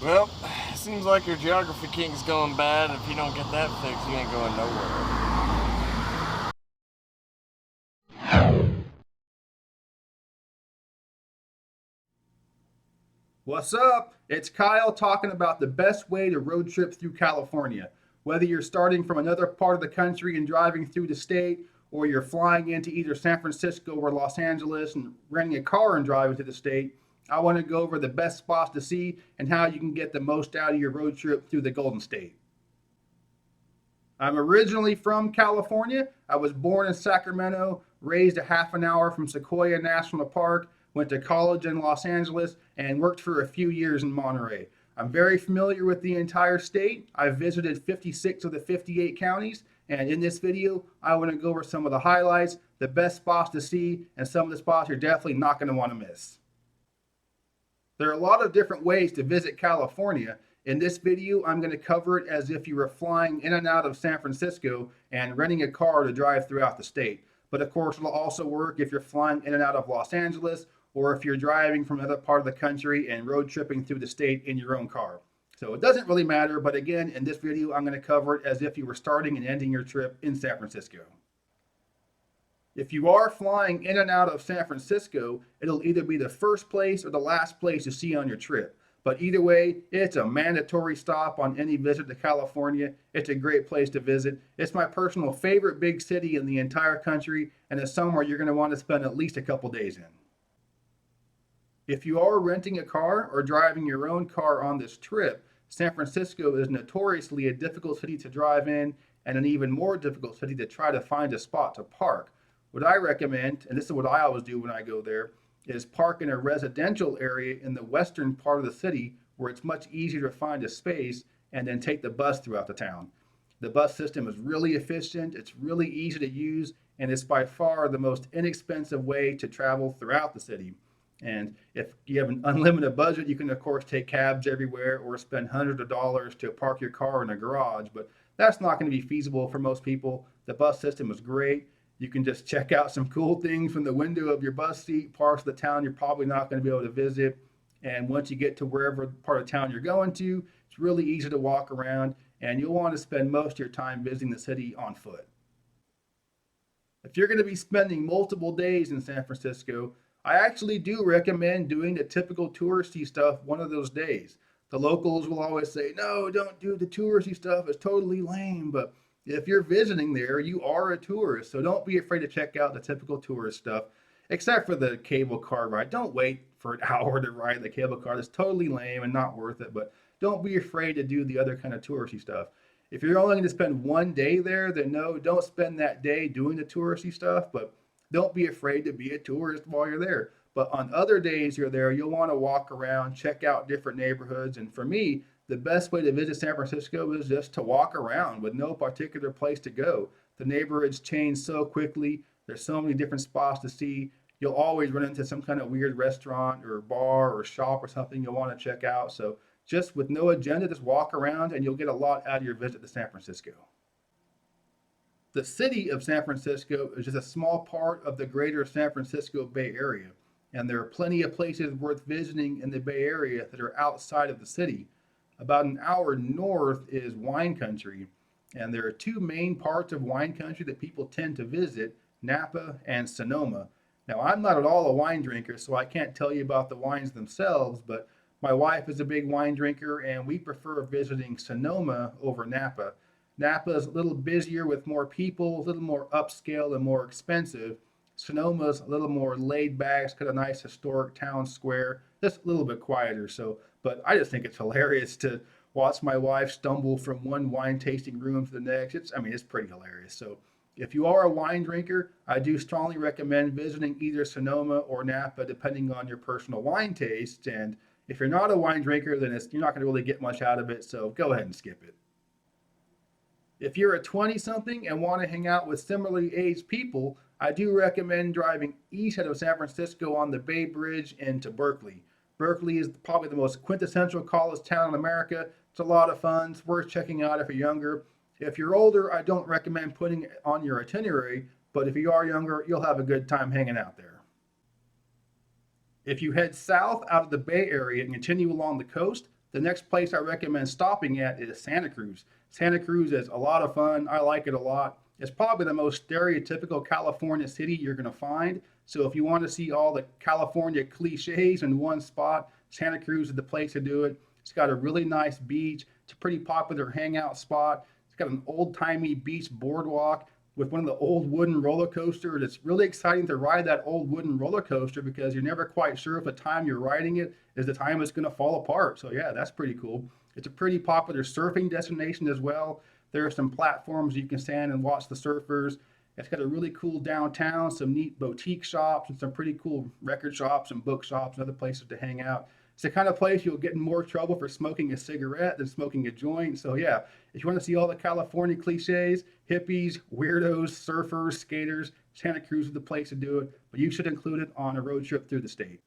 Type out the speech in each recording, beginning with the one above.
Well, seems like your geography king's going bad. If you don't get that fixed, you ain't going nowhere. What's up? It's Kyle talking about the best way to road trip through California. Whether you're starting from another part of the country and driving through the state, or you're flying into either San Francisco or Los Angeles and renting a car and driving to the state, I want to go over the best spots to see and how you can get the most out of your road trip through the Golden State. I'm originally from California. I was born in Sacramento, raised a half an hour from Sequoia National Park, went to college in Los Angeles, and worked for a few years in Monterey. I'm very familiar with the entire state. I've visited 56 of the 58 counties, and in this video, I want to go over some of the highlights, the best spots to see, and some of the spots you're definitely not going to want to miss. There are a lot of different ways to visit California. In this video, I'm going to cover it as if you were flying in and out of San Francisco and renting a car to drive throughout the state. But of course, it'll also work if you're flying in and out of Los Angeles or if you're driving from another part of the country and road tripping through the state in your own car. So it doesn't really matter, but again, in this video, I'm going to cover it as if you were starting and ending your trip in San Francisco. If you are flying in and out of San Francisco, it'll either be the first place or the last place you see on your trip. But either way, it's a mandatory stop on any visit to California. It's a great place to visit. It's my personal favorite big city in the entire country, and it's somewhere you're going to want to spend at least a couple days in. If you are renting a car or driving your own car on this trip, San Francisco is notoriously a difficult city to drive in and an even more difficult city to try to find a spot to park. What I recommend, and this is what I always do when I go there, is park in a residential area in the western part of the city where it's much easier to find a space and then take the bus throughout the town. The bus system is really efficient, it's really easy to use, and it's by far the most inexpensive way to travel throughout the city. And if you have an unlimited budget, you can of course take cabs everywhere or spend hundreds of dollars to park your car in a garage, but that's not going to be feasible for most people. The bus system is great. You can just check out some cool things from the window of your bus seat, parts of the town you're probably not going to be able to visit. And once you get to wherever part of town you're going to, it's really easy to walk around, and you'll want to spend most of your time visiting the city on foot. If you're going to be spending multiple days in San Francisco, I actually do recommend doing the typical touristy stuff one of those days. The locals will always say, no, don't do the touristy stuff, it's totally lame. But if you're visiting there, you are a tourist, so don't be afraid to check out the typical tourist stuff, except for the cable car ride. Don't wait for an hour to ride the cable car. That's totally lame and not worth it, but don't be afraid to do the other kind of touristy stuff. If you're only going to spend one day there, then no, don't spend that day doing the touristy stuff, but don't be afraid to be a tourist while you're there. But on other days you're there, you'll want to walk around, check out different neighborhoods, and for me, the best way to visit San Francisco is just to walk around with no particular place to go. The neighborhoods change so quickly. There's so many different spots to see. You'll always run into some kind of weird restaurant or bar or shop or something you'll want to check out. So just with no agenda, just walk around and you'll get a lot out of your visit to San Francisco. The city of San Francisco is just a small part of the greater San Francisco Bay Area. And there are plenty of places worth visiting in the Bay Area that are outside of the city. About an hour north is wine country, and there are two main parts of wine country that people tend to visit, Napa and Sonoma. Now, I'm not at all a wine drinker, so I can't tell you about the wines themselves, but my wife is a big wine drinker, and we prefer visiting Sonoma over Napa. Napa is a little busier with more people, a little more upscale and more expensive. Sonoma's a little more laid back. It's got a nice historic town square, just a little bit quieter. But I just think it's hilarious to watch my wife stumble from one wine tasting room to the next. It's pretty hilarious. So if you are a wine drinker, I do strongly recommend visiting either Sonoma or Napa, depending on your personal wine taste. And if you're not a wine drinker, then you're not going to really get much out of it. So go ahead and skip it. If you're a 20-something and want to hang out with similarly aged people, I do recommend driving east out of San Francisco on the Bay Bridge into Berkeley. Berkeley is probably the most quintessential college town in America. It's a lot of fun. It's worth checking out if you're younger. If you're older, I don't recommend putting it on your itinerary, but if you are younger, you'll have a good time hanging out there. If you head south out of the Bay Area and continue along the coast, the next place I recommend stopping at is Santa Cruz. Santa Cruz is a lot of fun. I like it a lot. It's probably the most stereotypical California city you're going to find. So if you want to see all the California cliches in one spot, Santa Cruz is the place to do it. It's got a really nice beach. It's a pretty popular hangout spot. It's got an old-timey beach boardwalk with one of the old wooden roller coasters. It's really exciting to ride that old wooden roller coaster because you're never quite sure if the time you're riding it is the time it's going to fall apart. So yeah, that's pretty cool. It's a pretty popular surfing destination as well. There are some platforms you can stand and watch the surfers. It's got a really cool downtown, some neat boutique shops, and some pretty cool record shops and book shops and other places to hang out. It's the kind of place you'll get in more trouble for smoking a cigarette than smoking a joint. So yeah, if you want to see all the California cliches, hippies, weirdos, surfers, skaters, Santa Cruz is the place to do it, but you should include it on a road trip through the state.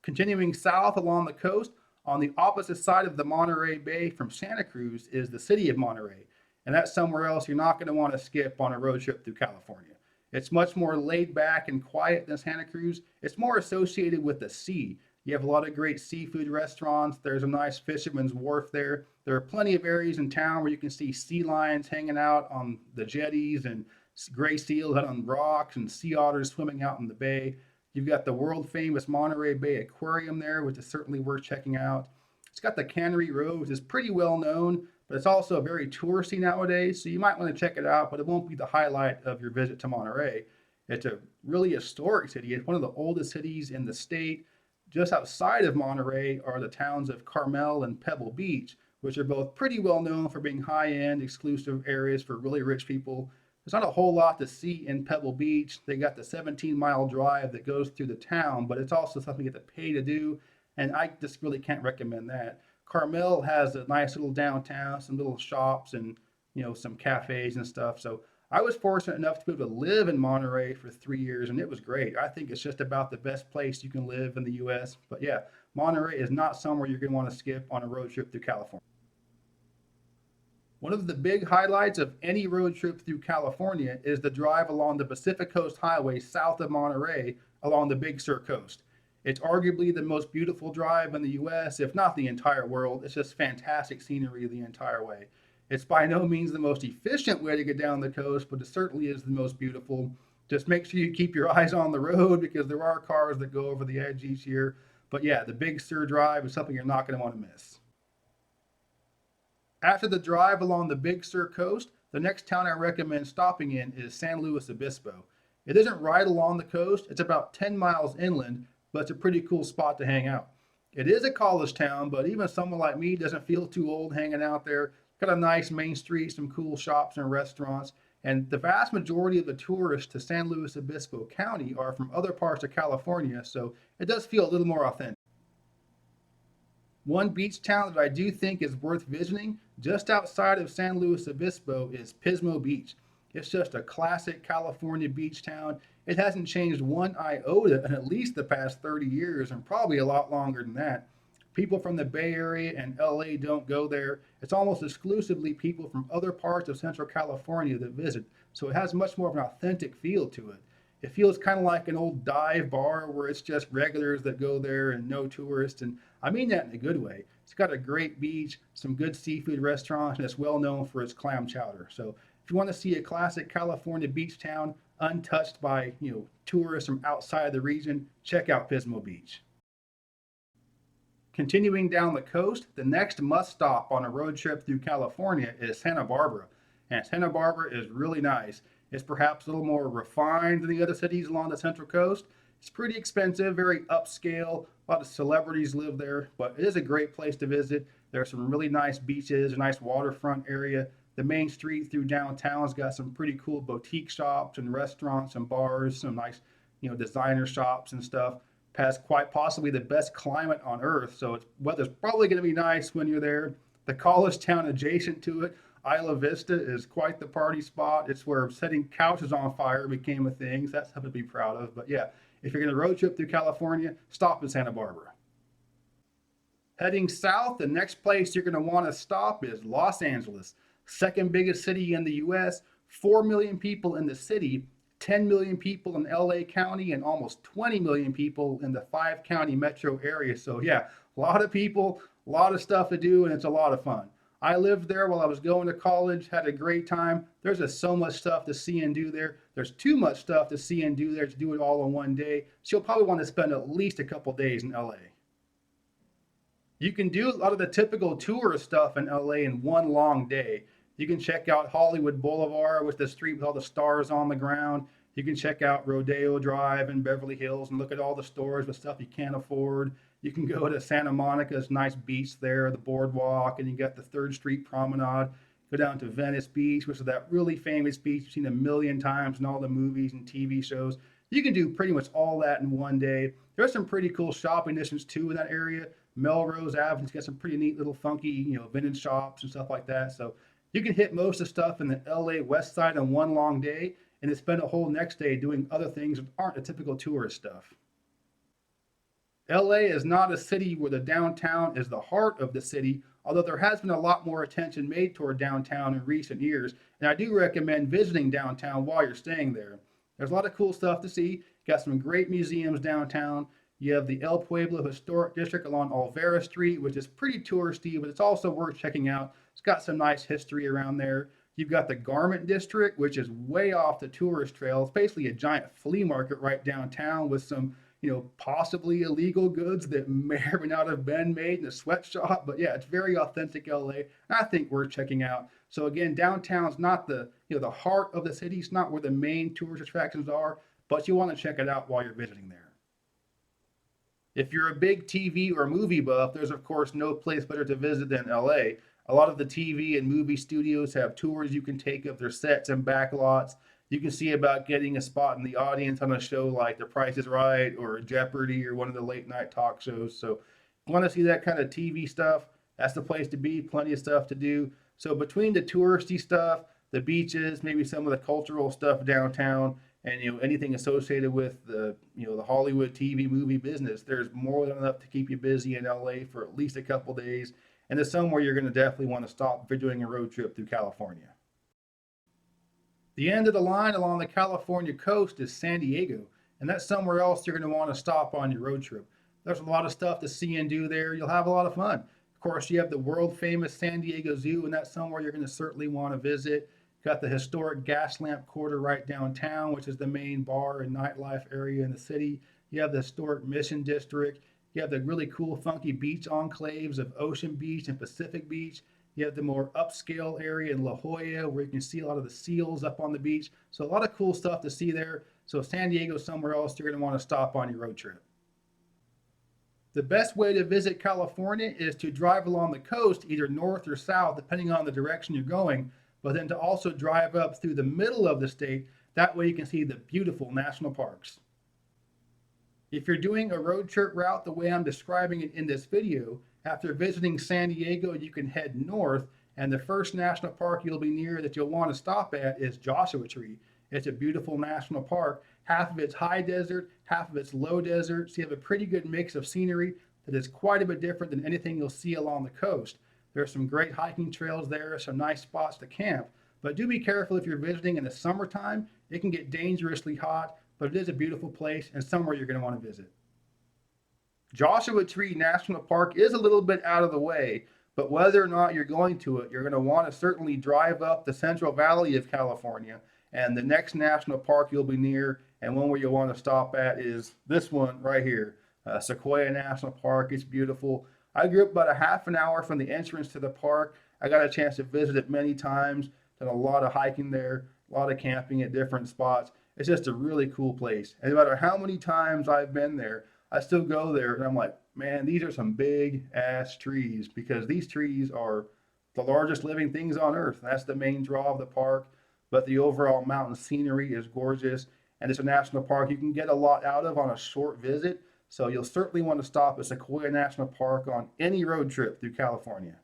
Continuing south along the coast, on the opposite side of the Monterey Bay from Santa Cruz is the city of Monterey, and that's somewhere else you're not going to want to skip on a road trip through California. It's much more laid back and quiet than Santa Cruz. It's more associated with the sea. You have a lot of great seafood restaurants. There's a nice fisherman's wharf there. There are plenty of areas in town where you can see sea lions hanging out on the jetties and gray seals out on rocks and sea otters swimming out in the bay. You've got the world famous Monterey Bay Aquarium there, which is certainly worth checking out. It's got the Cannery Row, which is pretty well known, but it's also very touristy nowadays, so you might want to check it out, but it won't be the highlight of your visit to Monterey. It's a really historic city. It's one of the oldest cities in the state. Just outside of Monterey are the towns of Carmel and Pebble Beach, which are both pretty well known for being high-end, exclusive areas for really rich people. There's not a whole lot to see in Pebble Beach. They got the 17-mile drive that goes through the town, but it's also something you have to pay to do, and I just really can't recommend that. Carmel has a nice little downtown, some little shops, and some cafes and stuff. So I was fortunate enough to be able to live in Monterey for 3 years, and it was great. I think it's just about the best place you can live in the U.S. But yeah, Monterey is not somewhere you're going to want to skip on a road trip through California. One of the big highlights of any road trip through California is the drive along the Pacific Coast Highway south of Monterey along the Big Sur coast. It's arguably the most beautiful drive in the U.S., if not the entire world. It's just fantastic scenery the entire way. It's by no means the most efficient way to get down the coast, but it certainly is the most beautiful. Just make sure you keep your eyes on the road because there are cars that go over the edge each year. But yeah, the Big Sur Drive is something you're not going to want to miss. After the drive along the Big Sur coast, the next town I recommend stopping in is San Luis Obispo. It isn't right along the coast. It's about 10 miles inland, but it's a pretty cool spot to hang out. It is a college town, but even someone like me doesn't feel too old hanging out there. Got a nice main street, some cool shops and restaurants, and the vast majority of the tourists to San Luis Obispo County are from other parts of California, so it does feel a little more authentic. One beach town that I do think is worth visiting just outside of San Luis Obispo is Pismo Beach. It's just a classic California beach town. It hasn't changed one iota in at least the past 30 years and probably a lot longer than that. People from the Bay Area and LA don't go there. It's almost exclusively people from other parts of Central California that visit, so it has much more of an authentic feel to it. It feels kind of like an old dive bar where it's just regulars that go there and no tourists, and I mean that in a good way. It's got a great beach, some good seafood restaurants, and it's well known for its clam chowder. So if you want to see a classic California beach town untouched by tourists from outside the region, check out Pismo Beach. Continuing down the coast, the next must stop on a road trip through California is Santa Barbara. And Santa Barbara is really nice. It's perhaps a little more refined than the other cities along the Central Coast. It's pretty expensive, very upscale. A lot of celebrities live there, but it is a great place to visit. There are some really nice beaches, a nice waterfront area. The main street through downtown's got some pretty cool boutique shops and restaurants and bars, some nice, designer shops and stuff. Has quite possibly the best climate on earth, so weather's probably going to be nice when you're there. The college town adjacent to it, Isla Vista, is quite the party spot. It's where setting couches on fire became a thing, so that's something to be proud of. But yeah, if you're going to road trip through California, stop in Santa Barbara. Heading south, the next place you're going to want to stop is Los Angeles, second biggest city in the U.S., 4 million people in the city, 10 million people in LA County, and almost 20 million people in the 5-county metro area. So yeah, A lot of people, a lot of stuff to do, and it's a lot of fun. I lived there while I was going to college, had a great time. There's just so much stuff to see and do there. There's too much stuff to see and do there to do it all in one day. So you'll probably want to spend at least a couple days in LA. You can do a lot of the typical tourist stuff in LA in one long day. You can check out Hollywood Boulevard with the street with all the stars on the ground. You can check out Rodeo Drive in Beverly Hills and look at all the stores with stuff you can't afford. You can go to Santa Monica's nice beach there, the boardwalk, and you got the 3rd Street Promenade. Go down to Venice Beach, which is that really famous beach you've seen a million times in all the movies and TV shows. You can do pretty much all that in one day. There's some pretty cool shopping districts too in that area. Melrose Avenue's got some pretty neat little funky, vintage shops and stuff like that. So you can hit most of the stuff in the LA West Side in one long day and then spend a whole next day doing other things that aren't the typical tourist stuff. LA is not a city where the downtown is the heart of the city, although there has been a lot more attention made toward downtown in recent years, and I do recommend visiting downtown while you're staying there. There's a lot of cool stuff to see. Got some great museums downtown. You have the El Pueblo Historic District along Olvera Street, which is pretty touristy, but it's also worth checking out. It's got some nice history around there. You've got the Garment District, which is way off the tourist trail. It's basically a giant flea market right downtown with some, possibly illegal goods that may or may not have been made in a sweatshop. But yeah, it's very authentic LA, and I think worth checking out. So again, downtown's not the heart of the city. It's not where the main tourist attractions are, but you want to check it out while you're visiting there. If you're a big TV or movie buff, there's of course no place better to visit than LA. A lot of the TV and movie studios have tours you can take of their sets and backlots. You can see about getting a spot in the audience on a show like The Price is Right or Jeopardy or one of the late night talk shows. So if you want to see that kind of TV stuff, that's the place to be. Plenty of stuff to do. So between the touristy stuff, the beaches, maybe some of the cultural stuff downtown, and anything associated with the the Hollywood TV movie business, there's more than enough to keep you busy in LA for at least a couple days. And it's somewhere you're going to definitely want to stop if you're doing a road trip through California. The end of the line along the California coast is San Diego, and that's somewhere else you're going to want to stop on your road trip. There's a lot of stuff to see and do there. You'll have a lot of fun. Of course, you have the world famous San Diego Zoo, and that's somewhere you're going to certainly want to visit. Got the historic Gaslamp Quarter right downtown, which is the main bar and nightlife area in the city. You have the historic Mission District. You have the really cool, funky beach enclaves of Ocean Beach and Pacific Beach. You have the more upscale area in La Jolla where you can see a lot of the seals up on the beach. So a lot of cool stuff to see there. So San Diego is somewhere else you're going to want to stop on your road trip. The best way to visit California is to drive along the coast, either north or south, depending on the direction you're going, but then to also drive up through the middle of the state. That way you can see the beautiful national parks. If you're doing a road trip route the way I'm describing it in this video, after visiting San Diego, you can head north, and the first national park you'll be near that you'll want to stop at is Joshua Tree. It's a beautiful national park. Half of it's high desert, half of it's low desert, so you have a pretty good mix of scenery that is quite a bit different than anything you'll see along the coast. There are some great hiking trails there, some nice spots to camp, but do be careful if you're visiting in the summertime. It can get dangerously hot, but it is a beautiful place and somewhere you're going to want to visit. Joshua Tree National Park is a little bit out of the way, but whether or not you're going to it, you're going to want to certainly drive up the Central Valley of California, and the next national park you'll be near and one where you'll want to stop at is this one right here, Sequoia National Park. It's beautiful. I grew up about a half an hour from the entrance to the park. I got a chance to visit it many times, done a lot of hiking there, a lot of camping at different spots. It's just a really cool place. And no matter how many times I've been there, I still go there and I'm like, man, these are some big ass trees, because these trees are the largest living things on earth. That's the main draw of the park. But the overall mountain scenery is gorgeous, and it's a national park you can get a lot out of on a short visit. So you'll certainly want to stop at Sequoia National Park on any road trip through California.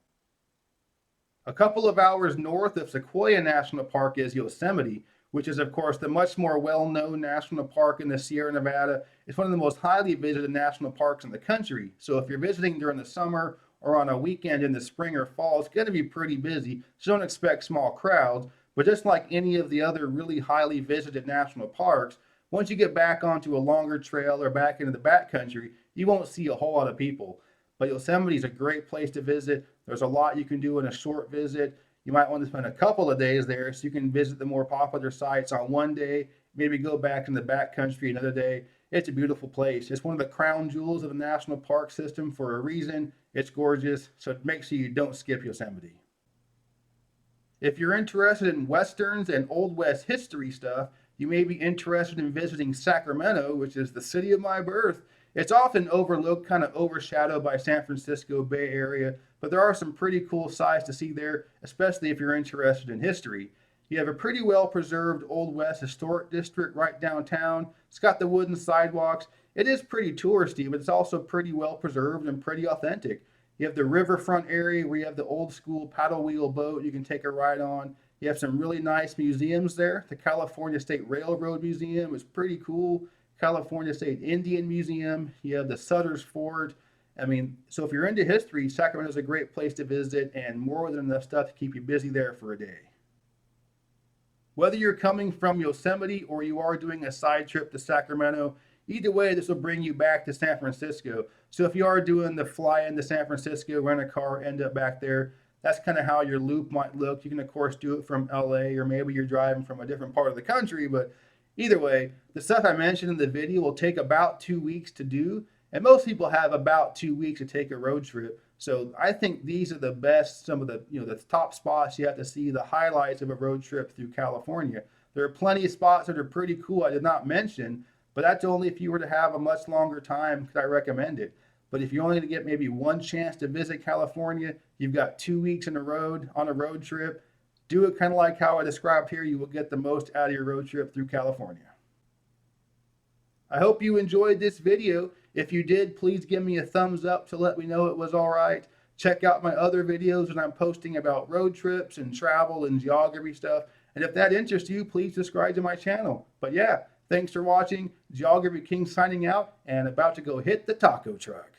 A couple of hours north of Sequoia National Park is Yosemite, which is of course the much more well-known national park in the Sierra Nevada. It's one of the most highly visited national parks in the country. So if you're visiting during the summer or on a weekend in the spring or fall, it's going to be pretty busy. So don't expect small crowds. But just like any of the other really highly visited national parks, once you get back onto a longer trail or back into the backcountry, you won't see a whole lot of people. But Yosemite is a great place to visit. There's a lot you can do in a short visit. You might want to spend a couple of days there so you can visit the more popular sites on one day, maybe go back in the backcountry another day. It's a beautiful place. It's one of the crown jewels of the national park system for a reason. It's gorgeous, so make sure you don't skip Yosemite. If you're interested in Westerns and Old West history stuff, you may be interested in visiting Sacramento, which is the city of my birth. It's often overlooked, kind of overshadowed by San Francisco Bay Area, but there are some pretty cool sights to see there, especially if you're interested in history. You have a pretty well preserved Old West historic district right downtown. It's got the wooden sidewalks. It is pretty touristy, but it's also pretty well preserved and pretty authentic. You have the riverfront area where you have the old school paddle wheel boat you can take a ride on. You have some really nice museums there. The California State Railroad Museum is pretty cool. California State Indian Museum. You have the Sutter's Fort. I mean, so if you're into history, Sacramento is a great place to visit and more than enough stuff to keep you busy there for a day. Whether you're coming from Yosemite or you are doing a side trip to Sacramento, either way, this will bring you back to San Francisco. So if you are doing the fly into San Francisco, rent a car, end up back there, that's kind of how your loop might look. You can, of course, do it from LA, or maybe you're driving from a different part of the country, but either way, the stuff I mentioned in the video will take about 2 weeks to do, and most people have about 2 weeks to take a road trip. So I think these are the best, some of the, the top spots you have to see, the highlights of a road trip through California. There are plenty of spots that are pretty cool I did not mention, but that's only if you were to have a much longer time, could I recommend it. But if you're only going to get maybe one chance to visit California, you've got 2 weeks on a road trip. Do it kind of like how I described here. You will get the most out of your road trip through California. I hope you enjoyed this video. If you did, please give me a thumbs up to let me know it was all right. Check out my other videos that I'm posting about road trips and travel and geography stuff. And if that interests you, please subscribe to my channel. But yeah, thanks for watching. Geography King signing out and about to go hit the taco truck.